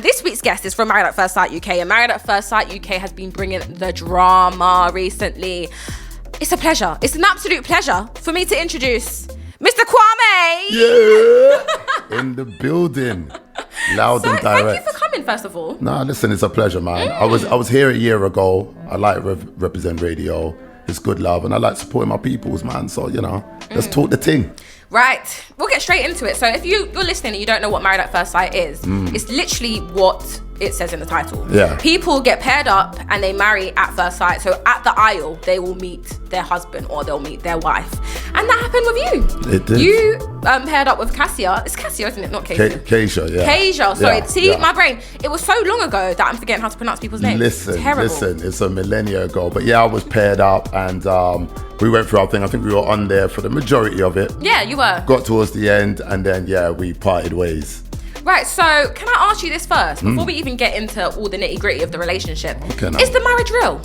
This week's guest is from Married at First Sight UK, and Married at First Sight UK has been bringing the drama recently. It's a pleasure. It's an absolute pleasure for me to introduce Mr. Kwame. Yeah, in the building, loud and direct. Thank you for coming, first of all. Nah, listen, it's a pleasure, man. I was here a year ago. I like represent radio. It's good love, and I like supporting my peoples, man. So let's talk the thing. Right, we'll get straight into it. So if you're listening and you don't know what Married at First Sight is, it's literally what it says in the title. Yeah. People get paired up and they marry at first sight. So at the aisle, they will meet their husband or they'll meet their wife. And that happened with you. It did. You paired up with Cassia. It's Cassia, isn't it? Not Cassia. Kasia, yeah. Kasia, sorry. Yeah, See, yeah. My brain. It was so long ago that I'm forgetting how to pronounce people's names. Listen, it's a millennia ago. But yeah, I was paired up and we went through our thing. I think we were on there for the majority of it. Yeah, you were. Got towards the end and then, we parted ways. Right, so can I ask you this first, before we even get into all the nitty gritty of the relationship? Okay, now. Is the marriage real?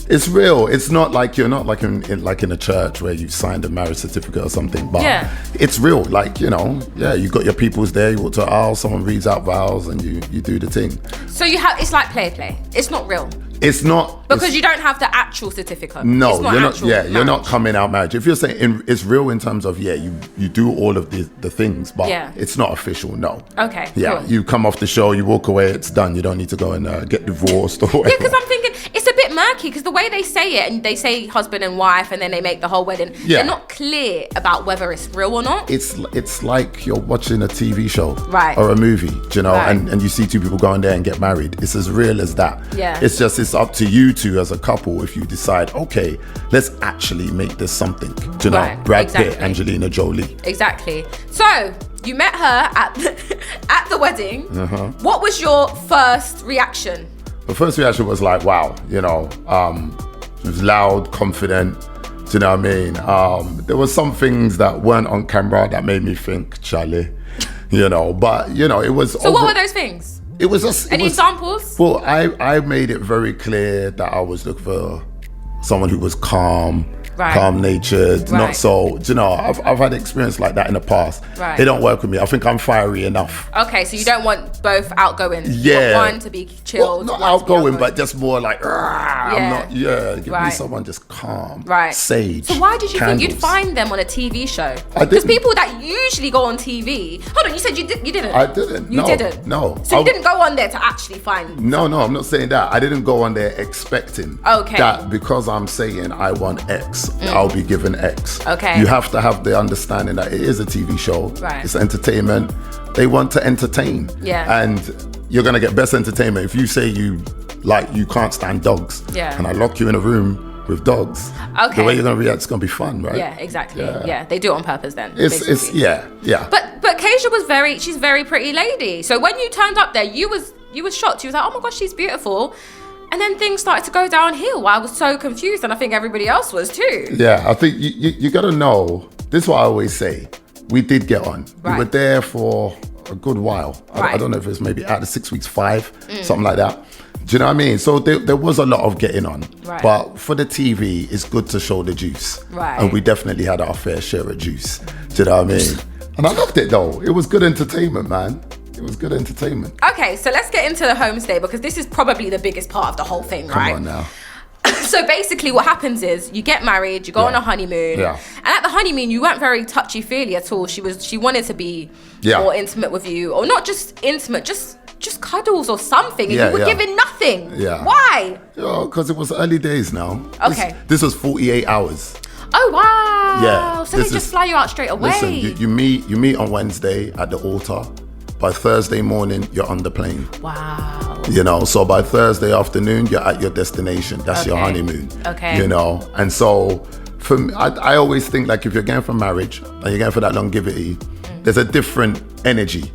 It's real. It's not like you're not like in a church where you've signed a marriage certificate or something, but it's real. Like, you got your peoples there, you walk to an aisle, someone reads out vows and you do the thing. So it's like play. It's not real. It's not because you don't have the actual certificate. No, it's not you're actual not. Yeah, marriage. you're not coming out marriage. If you're saying it's real in terms of you do all of the things, but it's not official. No. Okay. Yeah, cool. You come off the show, you walk away, it's done. You don't need to go and get divorced or whatever. Yeah, because I'm thinking it's a bit murky because the way they say it, and they say husband and wife, and then they make the whole wedding. Yeah. They're not clear about whether it's real or not. It's like you're watching a TV show, right, or a movie, right. and you see two people go in there and get married. It's as real as that. Yeah. It's up to you two as a couple if you decide, okay, let's actually make this something. Right. Brad exactly. Pitt, Angelina Jolie. Exactly. So you met her at the wedding. Uh-huh. What was your first reaction? The first reaction was like, wow, she was loud, confident. Do you know what I mean? There were some things that weren't on camera that made me think, Charlie, but it was. So what were those things? It was just any examples? Well, I made it very clear that I was looking for someone who was calm, calm-natured, not so. I've had experience like that in the past. Right. They don't work with me. I think I'm fiery enough. Okay, so you don't want both outgoing. Yeah. You want one to be chilled. Well, not outgoing, but just more like. I'm not. Yeah. Give me right. someone just calm. Right. Sage. So why did you candles. think you'd find them on a TV show? I didn't. Because people that usually go on TV. Hold on, you said you didn't. I didn't. You didn't. No. So you didn't go on there to actually find. No, I'm not saying that. I didn't go on there expecting that because I'm saying I want X, I'll be given X. Okay. You have to have the understanding that it is a TV show. Right. It's entertainment. They want to entertain. Yeah. And you're gonna get best entertainment if you say you can't stand dogs. Yeah. And I lock you in a room with dogs. Okay. The way you're gonna react is gonna be fun, right? Yeah, exactly. Yeah, they do it on purpose then. It's yeah. But Kasia she's a very pretty lady. So when you turned up there, you was shocked. You was like, oh my gosh, she's beautiful. And then things started to go downhill. I was so confused, and I think everybody else was too. Yeah, I think you got to know. This is what I always say. We did get on. Right. We were there for a good while. Right. I don't know if it's maybe out of 6 weeks, 5, something like that. Do you know what I mean? So there was a lot of getting on. Right. But for the TV, it's good to show the juice. Right. And we definitely had our fair share of juice. Do you know what I mean? And I loved it though. It was good entertainment, man. It was good entertainment. Okay, so let's get into the homestay because this is probably the biggest part of the whole thing, right? Come on now. So basically what happens is you get married, you go on a honeymoon. Yeah. And at the honeymoon, you weren't very touchy-feely at all. She wanted to be more intimate with you. Or not just intimate, just cuddles or something. And you were giving nothing. Yeah. Why? Because it was early days now. Okay. This was 48 hours. Oh, wow. Yeah. So they just fly you out straight away. Listen, you meet on Wednesday at the altar. By Thursday morning, you're on the plane. Wow. So by Thursday afternoon, you're at your destination. That's your honeymoon. Okay. And so for me, I always think like if you're going for marriage and you're going for that longevity, there's a different energy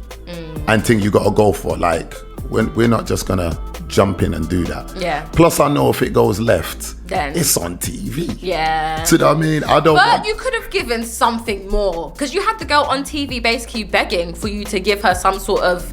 and thing you got to go for. Like we're not just going to jump in and do that. Yeah. Plus, I know if it goes left, then it's on TV. Yeah. So you know what I mean? But you could have given something more because you had the girl on TV basically begging for you to give her some sort of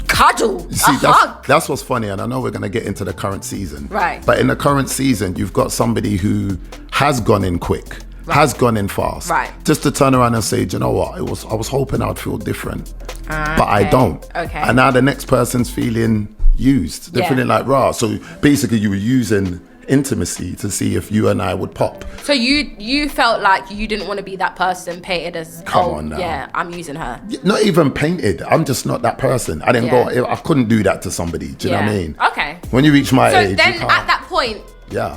cuddle, you see, hug. That's what's funny, and I know we're going to get into the current season. Right. But in the current season, you've got somebody who has gone in quick. Right. Has gone in fast. Right. Just to turn around and say, do you know what? I was hoping I'd feel different. but I don't. Okay. And now the next person's feeling used. They're feeling like raw. So basically you were using intimacy to see if you and I would pop. So you felt like you didn't want to be that person painted as, Come on now. Yeah, I'm using her. Not even painted. I'm just not that person. I didn't go, I couldn't do that to somebody. Do you know what I mean? Okay. When you reach my age, so then at that point,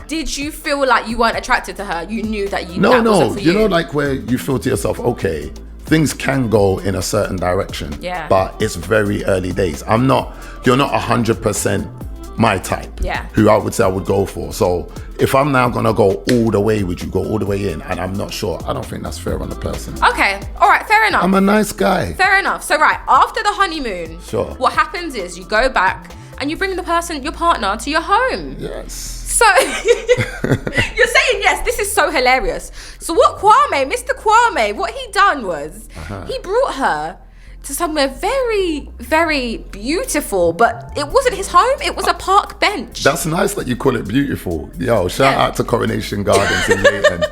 did you feel like you weren't attracted to her? You knew that that wasn't for you? You know, like where you feel to yourself, okay, things can go in a certain direction, but it's very early days. You're not 100% my type, who I would say I would go for. So if I'm now gonna go all the way, would you go all the way in? And I'm not sure. I don't think that's fair on the person. Okay, all right, fair enough. I'm a nice guy. Fair enough. So right, after the honeymoon, what happens is you go back and you bring your partner to your home. Yes. So you're saying yes, this is so hilarious. So what Mr. Kwame, what he done was he brought her to somewhere very, very beautiful, but it wasn't his home, it was a park bench. That's nice that you call it beautiful. Yo, shout out to Coronation Gardens in Leighton.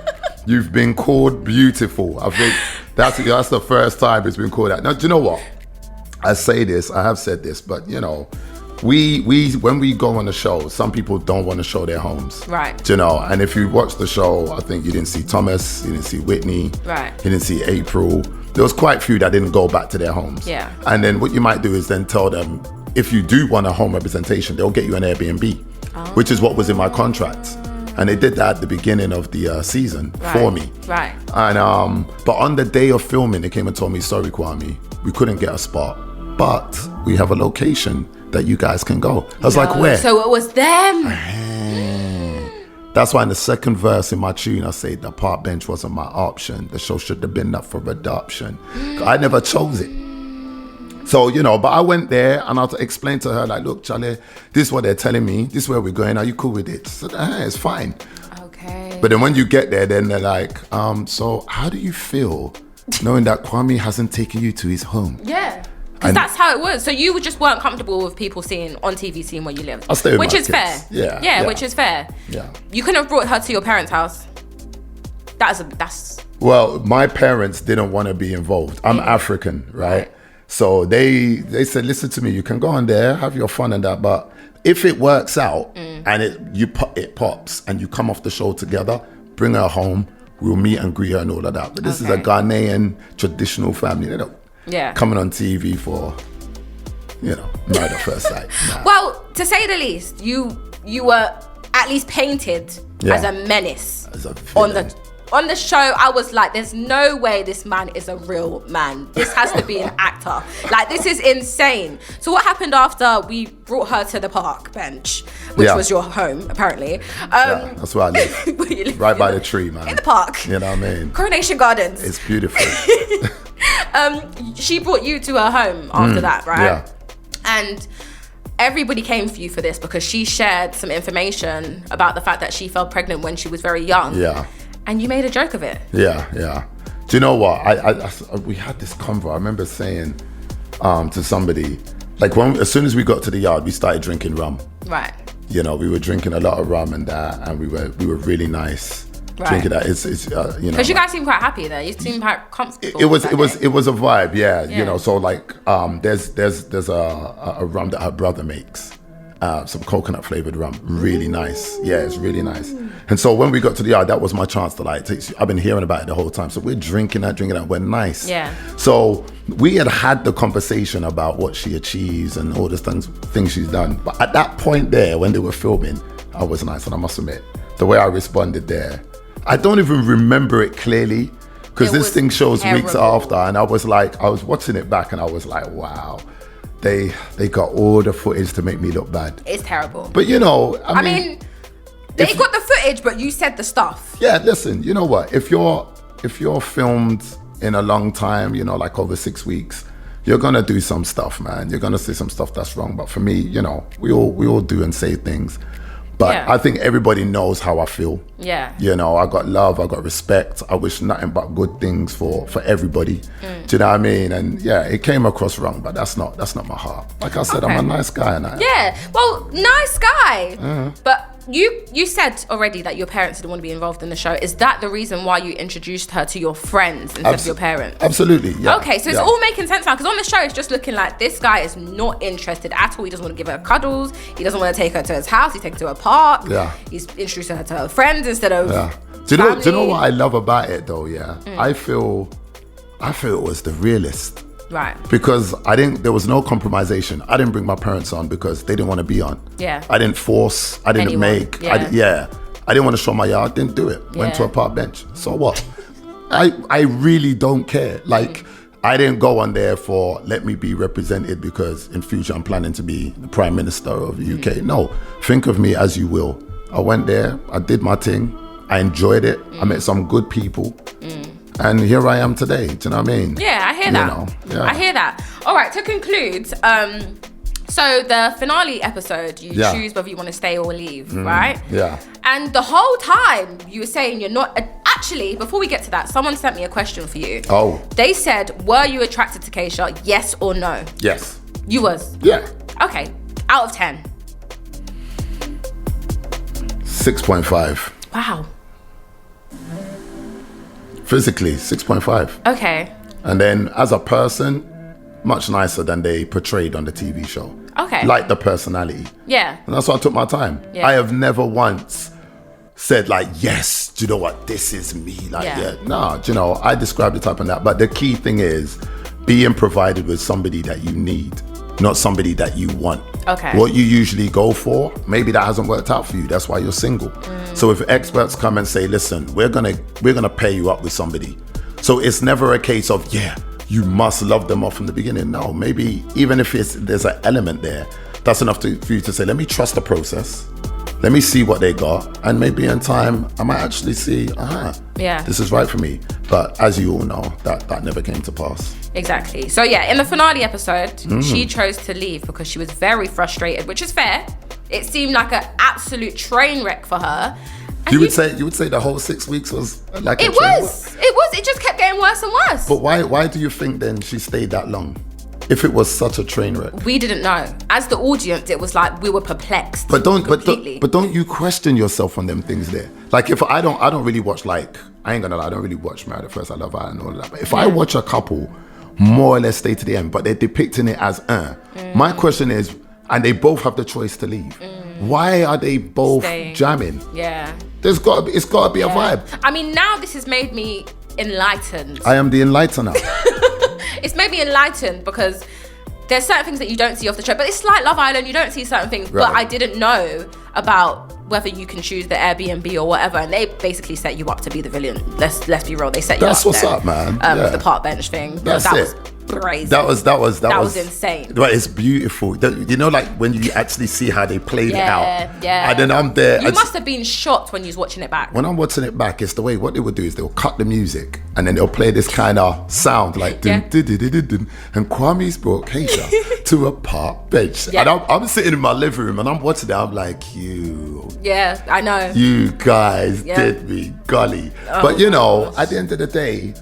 You've been called beautiful. I think that's the first time it's been called that. Now, do you know what? I have said this, but you know, we when we go on the show, some people don't want to show their homes. Right. Do you know? And if you watch the show, I think you didn't see Thomas, you didn't see Whitney. Right. You didn't see April. There was quite a few that didn't go back to their homes. Yeah. And then what you might do is then tell them, if you do want a home representation, they'll get you an Airbnb, which is what was in my contract. And they did that at the beginning of the season for me. Right. And but on the day of filming, they came and told me, sorry, Kwame, we couldn't get a spot, but we have a location that you guys can go. I was like, where? So it was them. That's why in the second verse in my tune, I say the park bench wasn't my option. The show should have been up for adoption. I never chose it. So, you know, but I went there and I explained to her, like, look, Charlie, this is what they're telling me. This is where we're going. Are you cool with it? So, it's fine. Okay. But then when you get there, then they're like, so how do you feel knowing that Kwame hasn't taken you to his home? Yeah. Because that's how it was. So you just weren't comfortable with people seeing on TV, seeing where you live. I'll stay with which my is kids. fair. Yeah, which is fair. Yeah. You couldn't have brought her to your parents' house. That's. Well, my parents didn't want to be involved. I'm African, right? So they said, listen to me, you can go on there, have your fun and that, but if it works out and it pops and you come off the show together, bring her home, we'll meet and greet her and all of that. But this is a Ghanaian traditional family. They don't coming on TV for, you know, murder first sight. Nah. Well, to say the least, you were at least painted as a menace. As a villain. On the show. I was like, there's no way this man is a real man. This has to be an actor. Like, this is insane. So what happened after we brought her to the park bench, which was your home, apparently? That's where I live. Where you live, right by the tree, man. In the park. You know what I mean? Coronation Gardens. It's beautiful. She brought you to her home after that, right? Yeah. And everybody came for you for this because she shared some information about the fact that she fell pregnant when she was very young. Yeah. And you made a joke of it. Yeah. Do you know what? We had this convo. I remember saying to somebody, like, as soon as we got to the yard, we started drinking rum. Right. You know, we were drinking a lot of rum and that, and we were really nice. Right. Drinking that, it's you know. Because you guys seem quite happy there. You seem quite comfortable. It was a vibe, yeah. You know, so like there's a rum that her brother makes. Some coconut flavored rum, really nice. Yeah, it's really nice. And so when we got to the yard, that was my chance to like I've been hearing about it the whole time. So we're drinking that, we're nice. Yeah. So we had the conversation about what she achieves and all the things she's done. But at that point there, when they were filming, I was nice, and I must admit, the way I responded there, I don't even remember it clearly because this thing shows terrible. Weeks after, and I was watching it back and I was like, wow. They got all the footage to make me look bad. It's terrible. But you know, I mean, they got the footage, but you said the stuff. Yeah, listen, you know what? If you're filmed in a long time, you know, like over 6 weeks, you're gonna do some stuff, man. You're gonna say some stuff that's wrong. But for me, you know, we all do and say things. But I think everybody knows how I feel. Yeah. You know, I got love, I got respect. I wish nothing but good things for everybody. Do you know what I mean? And yeah, it came across wrong, but that's not my heart. Like I said, I'm a nice guy. And well, nice guy. But You said already that your parents didn't want to be involved in the show. Is that the reason why you introduced her to your friends instead of your parents? Absolutely, yeah. Okay, so it's all making sense now, because on the show it's just looking like this guy is not interested at all. He doesn't want to give her cuddles. He doesn't want to take her to his house. He's taking her to a park. Yeah. He's introducing her to her friends instead of Do you know what I love about it though? Yeah, I feel it was the realist. Right. Because there was no compromisation. I didn't bring my parents on because they didn't want to be on. Yeah. I didn't force. I didn't make. I didn't want to show my yard. Didn't do it. Went to a park bench. So what? I really don't care. Like, I didn't go on there for let me be represented because in future I'm planning to be the Prime Minister of the UK. No. Think of me as you will. I went there. I did my thing. I enjoyed it. I met some good people. And here I am today. Do you know what I mean? Yeah, I hear that. I hear that. All right, to conclude, so the finale episode, you choose whether you want to stay or leave, right? Yeah. And the whole time you were saying you're not... Actually, before we get to that, someone sent me a question for you. Oh. They said, were you attracted to Keisha, yes or no? Yes. You was? Yeah. Okay. Out of 10? 6.5. Wow. Physically, 6.5. Okay. And then as a person, much nicer than they portrayed on the TV show. Okay. Like the personality. Yeah. And that's why I took my time. Yeah. I have never once said like, yes, do you know what, this is me. Like, no, do you know, I describe the type of that. But the key thing is being provided with somebody that you need, not somebody that you want. Okay. What you usually go for, maybe that hasn't worked out for you. That's why you're single. So if experts come and say, listen, we're gonna pair you up with somebody. So it's never a case of, you must love them off from the beginning. No, maybe even if there's an element there, that's enough for you to say, let me trust the process. Let me see what they got. And maybe in time, I might actually see, this is right for me. But as you all know, that never came to pass. Exactly. So in the finale episode, she chose to leave because she was very frustrated, which is fair. It seemed like an absolute train wreck for her. And you would say the whole 6 weeks was like it was. It just kept getting worse and worse. But why do you think then she stayed that long? If it was such a train wreck, we didn't know. As the audience, it was like we were perplexed. But don't you question yourself on them things there? Like if I don't really watch, like, I ain't gonna lie, I don't really watch Married at First I Love Her and all of that. But if I watch a couple more or less stay to the end, but they're depicting it as my question is, and they both have the choice to leave. Why are they both jamming? Yeah. It's gotta be a vibe. I mean, now this has made me enlightened. I am the enlightener. It's made me enlightened because there's certain things that you don't see off the show, but it's like Love Island, you don't see certain things, but I didn't know about whether you can choose the Airbnb or whatever, and they basically set you up to be the villain. Let's be real, they set you up. That's what's up, man. With the park bench thing. That's it. Was crazy. That was insane. But it's beautiful. You know, like when you actually see how they played it out. Yeah. And then I'm there. You must have been shocked when you was watching it back. When I'm watching it back, it's the way, what they would do is they'll cut the music and then they'll play this kind of sound like dun, dun, dun, dun, dun, dun, and Kwame's brought Keisha to a park bench. And I'm sitting in my living room and I'm watching it. I'm like, yeah, I know. You guys did me golly. But you know, at the end of the day,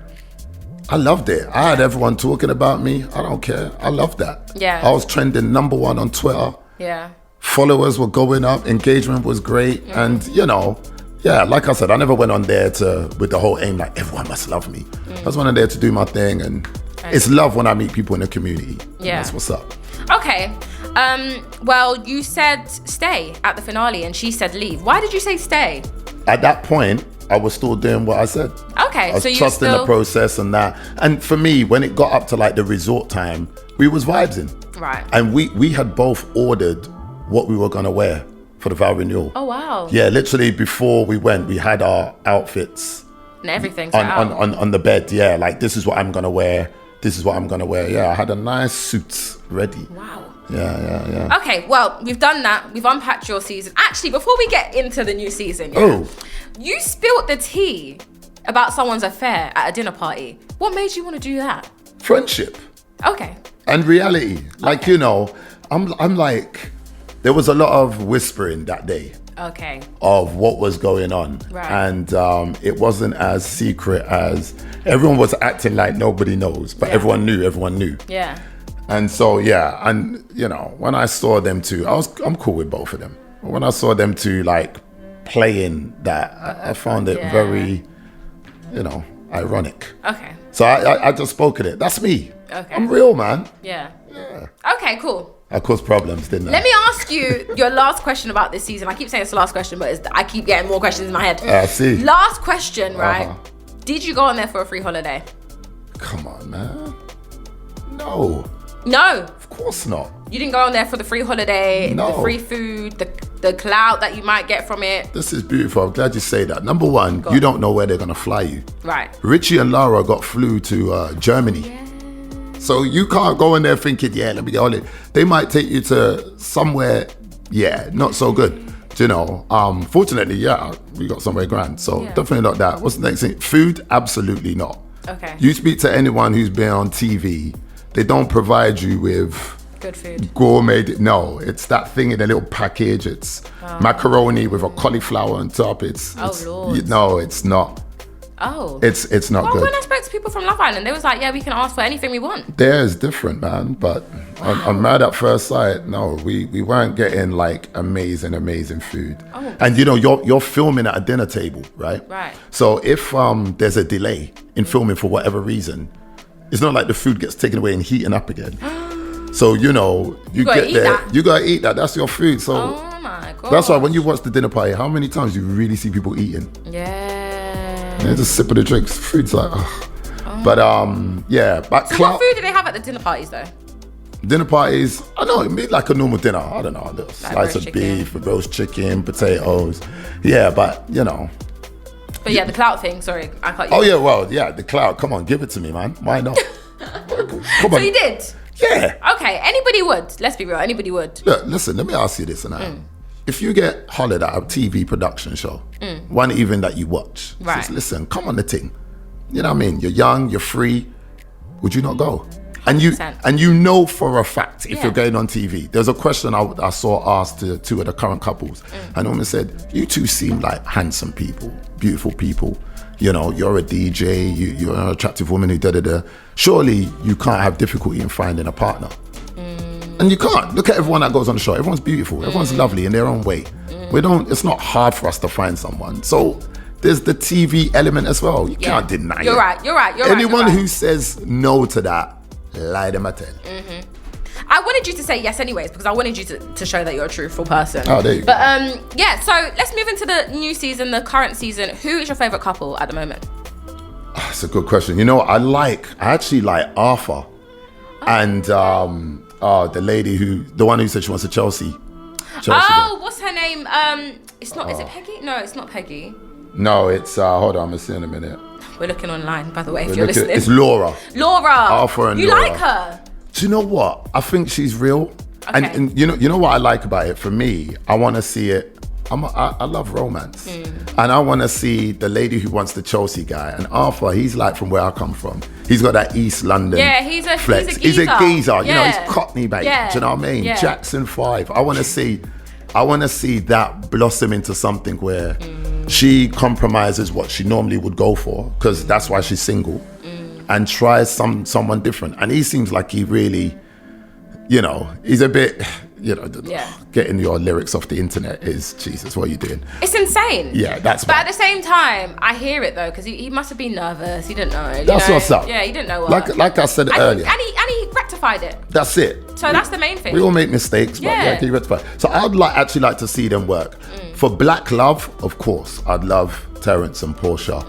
I loved it. I had everyone talking about me. I don't care. I loved that. Yeah. I was trending #1 on Twitter. Yeah. Followers were going up. Engagement was great. And you know, like I said, I never went on there with the whole aim like everyone must love me. I was on there to do my thing, and it's love when I meet people in the community. Yeah. That's what's up. Okay. Well, you said stay at the finale and she said leave. Why did you say stay? At that point, I was still doing what I said. Okay, I was trusting the process and that. And for me, when it got up to like the resort time, we was vibesing. Right. And we had both ordered what we were gonna wear for the vow renewal. Oh wow. Yeah, literally before we went, we had our outfits and everything on the bed. Yeah, like this is what I'm gonna wear. This is what I'm gonna wear. Yeah, I had a nice suit ready. Wow. Yeah. Okay, well, we've done that. We've unpacked your season. Actually, before we get into the new season, you spilled the tea about someone's affair at a dinner party. What made you want to do that? Friendship. Okay. And reality. Like, you know, I'm like, there was a lot of whispering that day. Okay. Of what was going on. Right. And it wasn't as secret as everyone was acting like nobody knows, but everyone knew. Yeah. And so, and you know, when I saw them two, I'm cool with both of them. when I saw them two like playing that, I found it very, ironic. Okay. So I just spoke at it. That's me. Okay. I'm real, man. Yeah. Okay, cool. I caused problems, didn't I? Let me ask you your last question about this season. I keep saying it's the last question, but I keep getting more questions in my head. I see. Last question, right? Did you go on there for a free holiday? Come on, man. No. No. Of course not. You didn't go on there for the free holiday, No. the free food, the clout that you might get from it. This is beautiful. I'm glad you say that. Number one, you don't know where they're going to fly you. Right. Richie and Lara flew to Germany. Yeah. So you can't go in there thinking, let me get on it. They might take you to somewhere, not so good. Do you know? Fortunately, we got somewhere grand. So definitely not that. What's the next thing? Food? Absolutely not. Okay. You speak to anyone who's been on TV, they don't provide you with good food. Gourmet. No, it's that thing in a little package. It's macaroni with a cauliflower on top. Lord. No, it's not. Oh. It's not good. When I spoke to people from Love Island, they was like, we can ask for anything we want. Theirs different, man. But on Mad at First Sight, no, we weren't getting like amazing food. Oh. And you're filming at a dinner table, right? Right. So if there's a delay in filming for whatever reason, it's not like the food gets taken away and heating up again. So you gotta get there, you gotta eat that. That's your food. So oh my god. that's why when you watch the dinner party, how many times you really see people eating? Yeah. They're just sipping the drinks. Food's like, But But So what food do they have at the dinner parties though? Dinner parties, I know, it made like a normal dinner. I don't know, a little slice of beef, roast chicken, potatoes. Yeah, but But the clout thing, sorry, I cut you. Oh yeah, well, the clout. Come on, give it to me, man. Why not? Come on. So you did? Yeah. Okay, anybody would. Let's be real, anybody would. Look, listen, let me ask you this now. If you get hollered at a TV production show, one even that you watch, right. says, listen, come on the thing. You know what I mean? You're young, you're free. Would you not go? 100%. And you know for a fact if you're going on TV. There's a question I saw asked to two of the current couples, and a woman said, "You two seem like handsome people, beautiful people. You're a DJ. You're an attractive woman who da-da-da. Surely you can't have difficulty in finding a partner." And you can't. Look at everyone that goes on the show. Everyone's beautiful. Everyone's lovely in their own way. It's not hard for us to find someone. So there's the TV element as well. You can't deny it. You're right. Anyone who says no to that, lie them a tell. I wanted you to say yes anyways because I wanted you to show that you're a truthful person. Oh, there you go. But so let's move into the new season, the current season. Who is your favorite couple at the moment? That's a good question. I actually like Arthur and the lady the one who said she wants a Chelsea. What's her name? It's not. Is it Peggy? No, it's not Peggy. No, it's hold on. I'm gonna see in a minute. We're looking online, by the way. If you're listening, it's Laura. Arthur and you Laura. like her? Do you know what? I think she's real. Okay. And you know what I like about it? For me, I want to see it. I love romance, and I want to see the lady who wants the Chelsea guy. And Arthur, he's like from where I come from. He's got that East London. Yeah, he's a flex. He's a geezer. Yeah. He's Cockney, mate. Yeah. Do you know what I mean? Yeah. Jackson 5. I want to see that blossom into something where she compromises what she normally would go for, because that's why she's single, and tries someone different. And he seems like he really, he's a bit, getting your lyrics off the internet is, Jesus, what are you doing? It's insane. Yeah, that's But at the same time, I hear it though, because he must have been nervous. He didn't know. That's what's up. Yeah, he didn't know what. Like I said earlier. And he rectified it. That's it. So that's the main thing. We all make mistakes, but can you rectify? So I'd actually like to see them work. For Black Love, of course, I'd love Terrence and Portia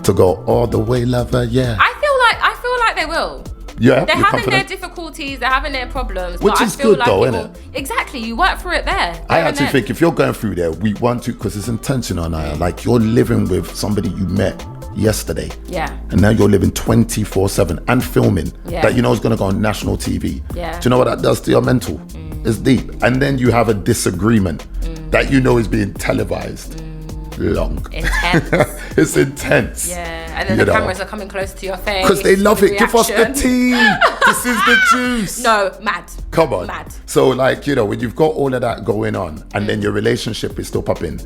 to go all the way, lover. Yeah. I feel like they will. Yeah, they're having their difficulties, they're having their problems. Which but is I feel good like though, isn't it? Exactly, you work for it there. I actually think if you're going through there, we want to, because it's intentional, Anayah. Like you're living with somebody you met yesterday. Yeah. And now you're living 24/7 and filming that is going to go on national TV. Yeah. Do you know what that does to your mental? It's deep. And then you have a disagreement that is being televised. Long. Intense. It's intense. Yeah, and then the cameras are coming closer to your face. Because they love it. Give us the tea. This is the juice. No, mad. Come on. Mad. So when you've got all of that going on and then your relationship is still popping,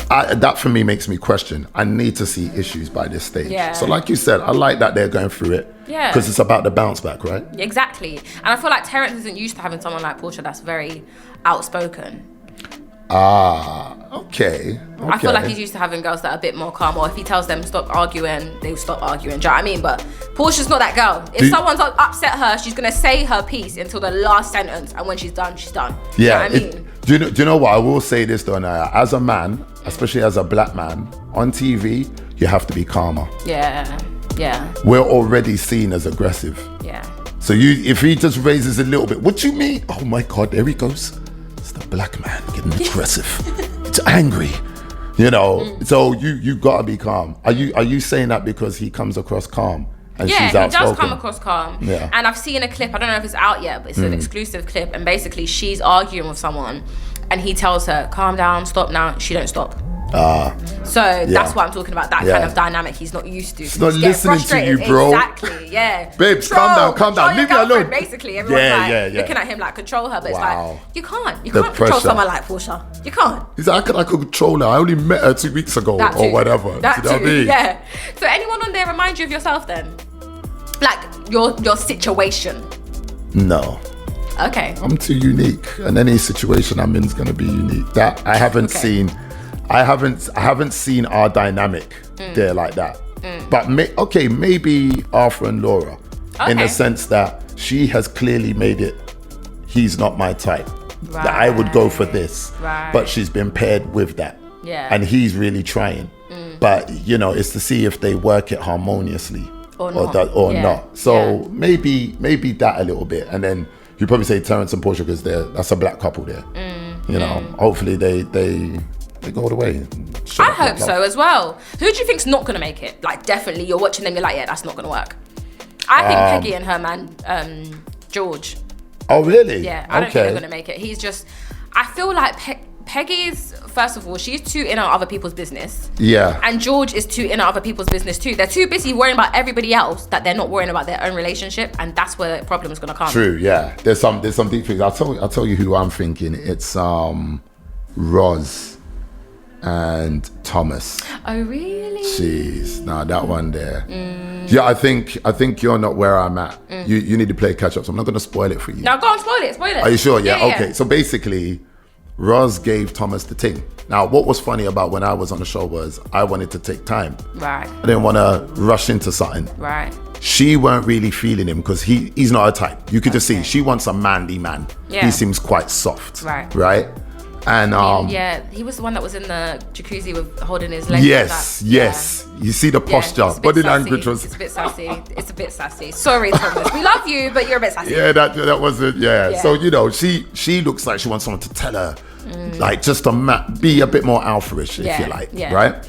that for me makes me question. I need to see issues by this stage. Yeah. So like you said, I like that they're going through it. Yeah. Because it's about the bounce back, right? Exactly. And I feel like Terrence isn't used to having someone like Portia that's very outspoken. Okay. I feel like he's used to having girls that are a bit more calm, or if he tells them stop arguing, they'll stop arguing. Do you know what I mean? But Portia's not that girl. If someone's upset her, she's gonna say her piece until the last sentence, and when she's done, she's done. Yeah. Do you know what I mean? Do you know what? I will say this though, Anayah. As a man, especially as a black man, on TV, you have to be calmer. Yeah. We're already seen as aggressive. Yeah. So if he just raises a little bit, what do you mean? Oh my God, there he goes. It's the black man getting aggressive. It's angry. You know, so you gotta be calm. Are you saying that because he comes across calm and she's outspoken? Yeah, he does come across calm. Yeah. And I've seen a clip, I don't know if it's out yet, but it's an exclusive clip, and basically she's arguing with someone and he tells her, calm down, stop now. She don't stop. So that's what I'm talking about, that kind of dynamic he's not used to. He's not listening to you, bro. Exactly, yeah. Babes, calm down, leave me alone. Basically, everyone's looking at him like, control her, but it's like, you can't control someone like Portia. You can't. He's like, I could control her. I only met her 2 weeks ago or whatever. That too, what I mean? Yeah. So anyone on there remind you of yourself then? Like your situation? No. Okay. I'm too unique, and any situation I'm in is going to be unique. That I haven't seen. I haven't seen our dynamic there like that. But maybe Arthur and Laura, in the sense that she has clearly made it. He's not my type. That I would go for this, but she's been paired with that. Yeah. And he's really trying. But it's to see if they work it harmoniously or not. So maybe that a little bit, and then you probably say Terrence and Portia because that's a black couple there. Hopefully they go all the way. I hope so as well. Who do you think's not gonna make it? Like, definitely, you're watching them, you're like, yeah, that's not gonna work. I think Peggy and her man, George. Oh, really? Yeah, I don't think they're gonna make it. He's just, I feel like Peggy's, first of all, she's too in on other people's business. Yeah. And George is too in on other people's business too. They're too busy worrying about everybody else that they're not worrying about their own relationship, and that's where the problem is gonna come. True. Yeah. There's some deep things. I'll tell you who I'm thinking. It's Roz and Thomas. Oh, really? Jeez, nah, that one there. Yeah, I think you're not where I'm at. You need to play catch up. So I'm not gonna spoil it for you. No, go on, spoil it. Are you sure? Yeah. Okay. So basically, Roz gave Thomas the ting. Now, what was funny about when I was on the show was I wanted to take time. Right. I didn't want to rush into something. Right. She weren't really feeling him because he's not her type. You could just see she wants a manly man. Yeah. He seems quite soft. Right. And he was the one that was in the jacuzzi with holding his legs. Yes. You see the posture, body language was. It's a bit sassy. Sorry, Thomas. We love you, but you're a bit sassy. Yeah, that was it. Yeah. So she looks like she wants someone to tell her, like just to be a bit more alpha-ish, if you like, right?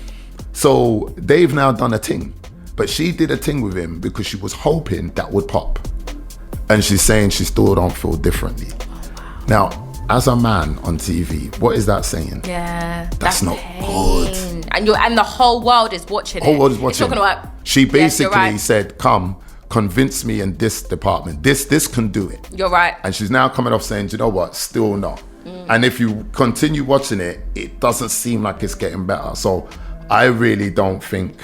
So they've now done a ting, but she did a ting with him because she was hoping that would pop, and she's saying she still don't feel differently. Now, as a man on TV, what is that saying? Yeah, that's not good. And the whole world is watching it. It's not gonna work. She basically said, "Come, convince me in this department. This can do it." You're right. And she's now coming off saying, "You know what? Still not." And if you continue watching it, it doesn't seem like it's getting better. So I really don't think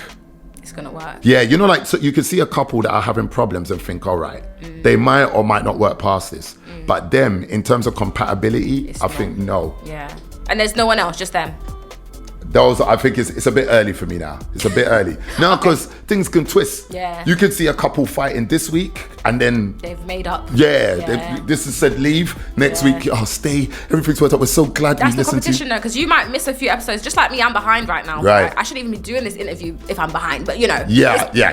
it's gonna work. Yeah, like, so you can see a couple that are having problems and think, all right, they might or might not work past this. But them, in terms of compatibility, I think no. Yeah. And there's no one else, just them. I think it's a bit early for me now. It's a bit early. Now, because things can twist. Yeah. You can see a couple fighting this week and then they've made up. Yeah. This is said leave. Next week, stay. Everything's worked out. We're so glad we listened to you. That's the competition though, because you might miss a few episodes. Just like me, I'm behind right now. Right. I shouldn't even be doing this interview if I'm behind, but Yeah.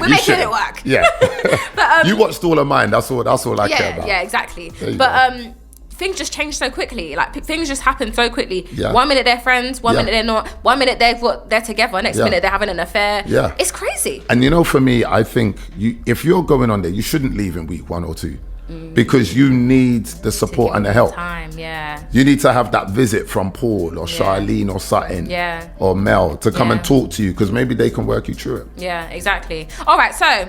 We're making it work. Yeah. But you watched all of mine. That's all I care about. Yeah, exactly. But things just change so quickly. Like things just happen so quickly. Yeah. 1 minute they're friends, 1 minute they're not. 1 minute they're together. Next minute they're having an affair. Yeah, it's crazy. And for me, I think if you're going on there, you shouldn't leave in week 1 or 2 because you need the support and the help. Time, You need to have that visit from Paul or Charlene or Sutton or Mel to come and talk to you because maybe they can work you through it. Yeah, exactly. All right, so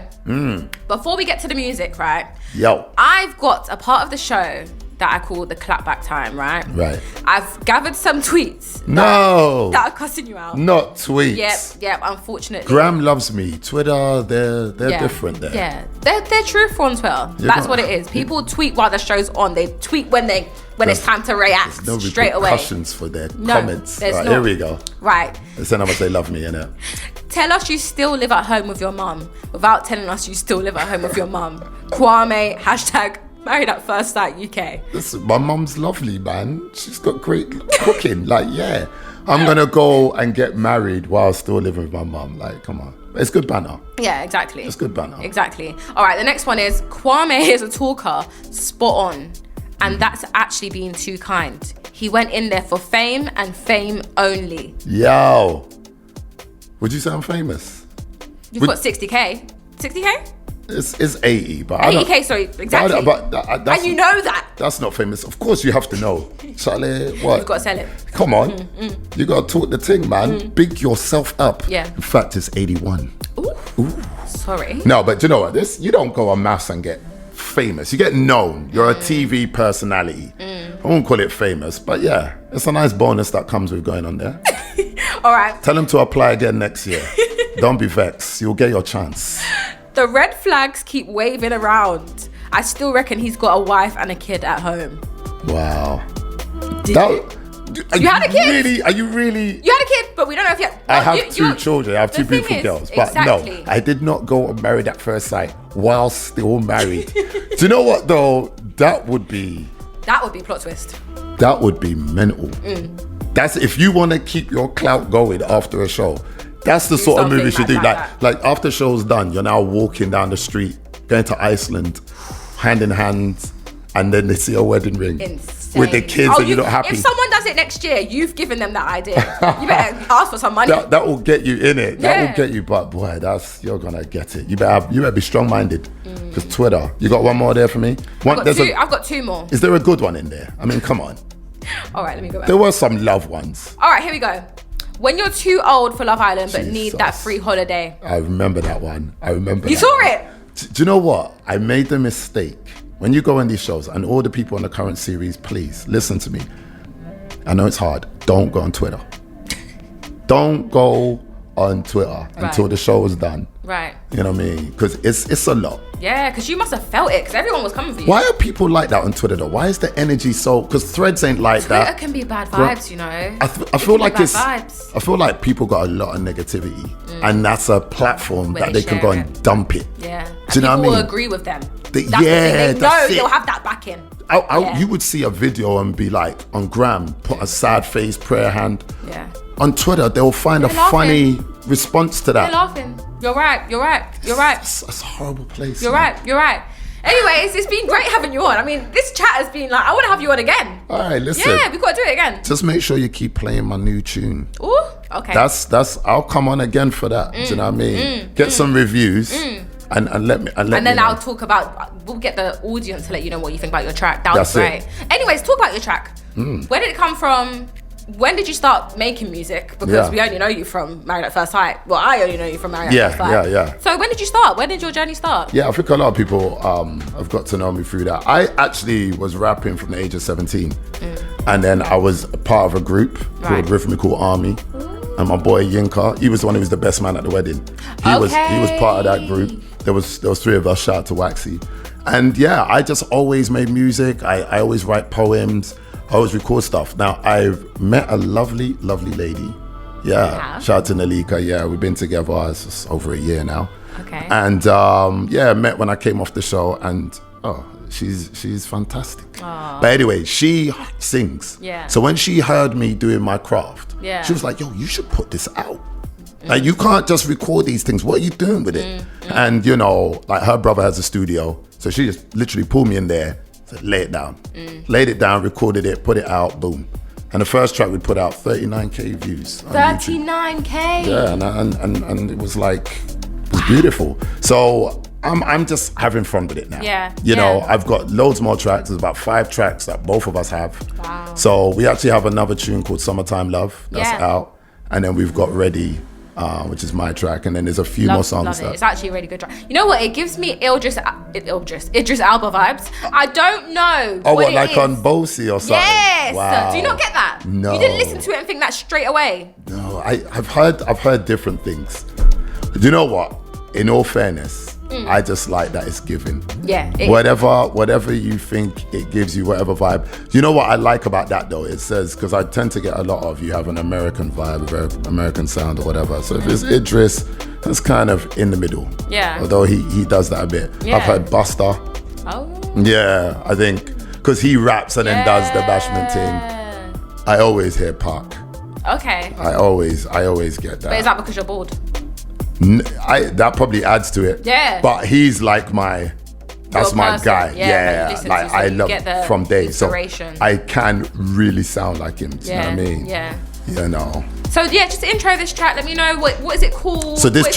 before we get to the music, right? Yo, I've got a part of the show that I call the clapback time, right? Right. I've gathered some tweets No. that are cussing you out. Not tweets. Yep, unfortunately. Gram loves me. Twitter, they're different there. Yeah, they're truthful on Twitter. That's what it is. People tweet while the show's on. They tweet when it's time to react no straight away. repercussions for their comments. Right, here we go. Right. It's then I'm gonna say love me, innit? Tell us you still live at home with your mum without telling us you still live at home with your mum. Kwame, #Married at First Sight UK. Listen, my mum's lovely, man. She's got great cooking. Like, yeah. I'm gonna go and get married while still living with my mum. Like, come on. It's good banner. Yeah, exactly. It's good banner. Exactly. All right, the next one is Kwame is a talker. Spot on. And that's actually being too kind. He went in there for fame and fame only. Yo. Would you say I'm famous? You've got 60K. 60K? It's 80, but 80K, sorry, exactly. But and you know that. That's not famous. Of course you have to know. Charlie, what? You've got to sell it. Come on. You got to talk the thing, man. Big yourself up. Yeah. In fact, it's 81. Ooh. Sorry. No, but you know what? You don't go on MAFSUK and get famous. You get known. You're a TV personality. I won't call it famous, but yeah, it's a nice bonus that comes with going on there. All right. Tell them to apply again next year. Don't be vexed. You'll get your chance. The red flags keep waving around. I still reckon he's got a wife and a kid at home. Wow. You had a kid? Are you really? You had a kid, but we don't know if you had... I have two children. I have two beautiful girls. But exactly. No, I did not go married at first sight while still married. Do you know what, though? That would be plot twist. That would be mental. That's if you want to keep your clout going after a show. That's the sort of movie you should do. Like after show's done, you're now walking down the street, going to Iceland, hand in hand, and then they see a wedding ring. Insane. With the kids and you're not happy. If someone does it next year, you've given them that idea. You better ask for some money. That will get you in it. That will get you, but boy, you're gonna get it. You better be strong-minded. Because Twitter. You got one more there for me? I've got two more. Is there a good one in there? I mean, come on. All right, let me go back. There were some love ones. All right, here we go. When you're too old for Love Island but need that free holiday. I remember that one. You saw it? Do you know what? I made the mistake. When you go on these shows, and all the people on the current series, please listen to me. I know it's hard. Don't go on Twitter. Don't go on Twitter until the show is done. Right. You know what I mean? Because it's a lot. Yeah, because you must have felt it, because everyone was coming for you. Why are people like that on Twitter though? Why is the energy so? Because Threads ain't like that. Twitter can be bad vibes, you know. I feel like I feel like people got a lot of negativity, and that's a platform that they can go and dump it. Yeah. Do you know what I mean? People will agree with them. They know they'll have that backing. You would see a video and be like, on Gram, put a sad face, prayer hand. Yeah. On Twitter, they'll find a funny response to that. They're laughing. You're right. It's a horrible place. You're right. Anyways, it's been great having you on. I mean, this chat has been like, I want to have you on again. All right, listen. Yeah, we've got to do it again. Just make sure you keep playing my new tune. Ooh, okay. I'll come on again for that. Do you know what I mean? Get some reviews. And let me and then I'll talk about, we'll get the audience to let you know what you think about your track. That was great. Anyways, talk about your track. Where did it come from? When did you start making music? Because we only know you from Married at First Sight. Well, I only know you from Married at First Sight. Yeah. So when did you start? When did your journey start? Yeah, I think a lot of people have got to know me through that. I actually was rapping from the age of 17. And then I was a part of a group called Rhythmical Army. And my boy Yinka, he was the one who was the best man at the wedding. He was part of that group. There was three of us, shout out to Waxy. And yeah, I just always made music. I always write poems. I always record stuff. Now, I've met a lovely, lovely lady. Yeah. Shout out to Nalika. Yeah, we've been together it's over a year now. Okay. And met when I came off the show, and she's fantastic. Aww. But anyway, she sings. Yeah. So when she heard me doing my craft, she was like, yo, you should put this out. Like, you can't just record these things. What are you doing with it? And, you know, like, her brother has a studio. So she just literally pulled me in there, said, lay it down. Laid it down, recorded it, put it out, boom. And the first track we put out, 39K views. 39K? Yeah, and it was like, it was beautiful. So I'm just having fun with it now. Yeah. You know, I've got loads more tracks. There's about 5 tracks that both of us have. Wow. So we actually have another tune called Summertime Love that's out. And then we've got ready which is my track, and then there's a few more songs. Love it. It's actually a really good track. You know what? It gives me Idris Elba vibes. I don't know. Oh, what, it like is. on Bosie or something? Yes. Wow. Do you not get that? No. You didn't listen to it and think that straight away. No, I've heard different things. Do you know what? In all fairness, I just like that it's given. Yeah. Whatever you think it gives you, whatever vibe. You know what I like about that though? It says, because I tend to get a lot of, you have an American vibe, a very American sound or whatever. So if it's Idris, that's kind of in the middle. Yeah. Although he does that a bit. Yeah. I've heard Busta. Oh. Yeah, I think, because he raps and then does the bashment thing. I always hear Pac. Okay. I always get that. But is that because you're bored? That probably adds to it. Yeah. But he's like that's my person. guy. Yeah, Yeah. Like I love from day. So inspiration. I can really sound like him. Do you know what I mean? Yeah. You know. So yeah, just intro this track. Let me know what is it called? So this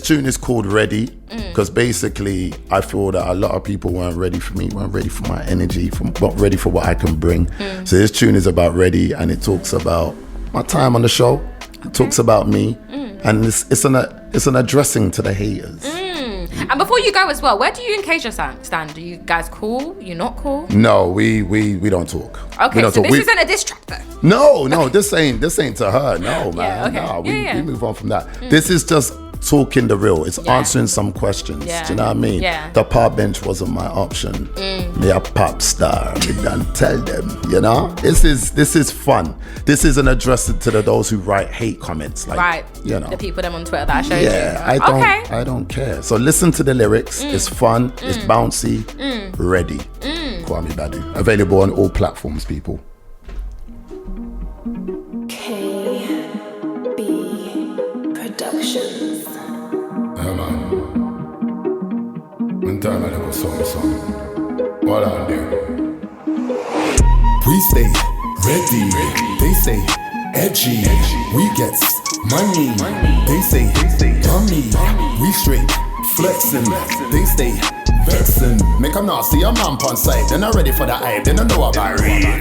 tune is called Ready, because basically I feel that a lot of people weren't ready for me, weren't ready for my energy, not ready for what I can bring. So this tune is about Ready, and it talks about my time on the show. It talks about me. And it's an addressing to the haters. And before you go as well, where do you and Keisha stand? Are you guys cool? You not cool? No, we don't talk. Okay, so this isn't a diss track though. No, this ain't to her. No, man. Yeah, okay. No, Yeah. we move on from that. This is just talking the real. It's answering some questions. Yeah. Do you know what I mean? Yeah. The park bench wasn't my option. Me a pop star. Me done tell them. You know, this is fun. This is an address to those who write hate comments. Like, Right. You know, The people them on Twitter that I showed you. Yeah, I don't care. So listen to the lyrics. It's fun. It's bouncy. Ready. Kwame Badu. Available on all platforms, people. KB Productions. Yeah, man. One time I never saw song. What I do? We stay ready. They say edgy. We get money. They say dummy. We straight flexing. They stay vexing. Make 'em not see a man on side. Then I'm ready for the hype. Then I know about real.